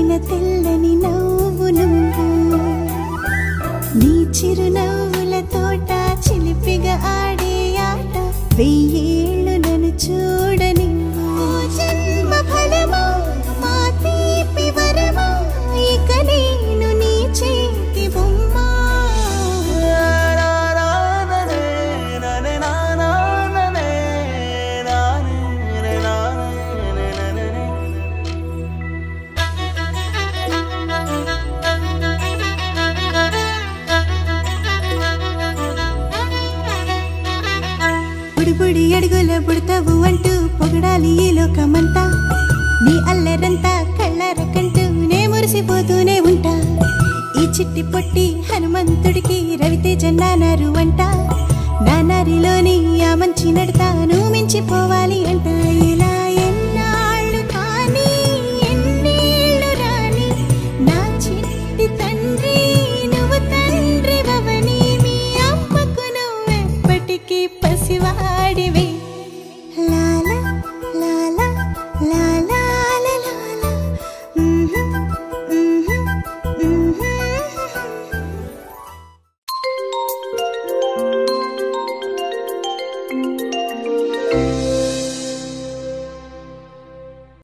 దాచిన తెల్లని నవ్వు నువ్వు నీ చిరునవ్వుల తోట చిలిపిగా ఆడే ఆట వెయ్యేళ్ళు నన్ను చూడని జన్మ ఫలమా మా తీపి వరమా ఇక నేను నీ చేతి బొమ్మ బుడి అడుగుల బుడతావు అంటూ పొగడాలి ఈ లోకమంతా నీ అల్లరంతా కళ్ళారకంటూ నే మురిసిపోతూనే ఉంటా ఈ చిట్టి పొట్టి హనుమంతుడికి రవితేజ నానారు అంట నానారిలోని ఆ మంచి నడతా నువ్వు మించిపోవాలి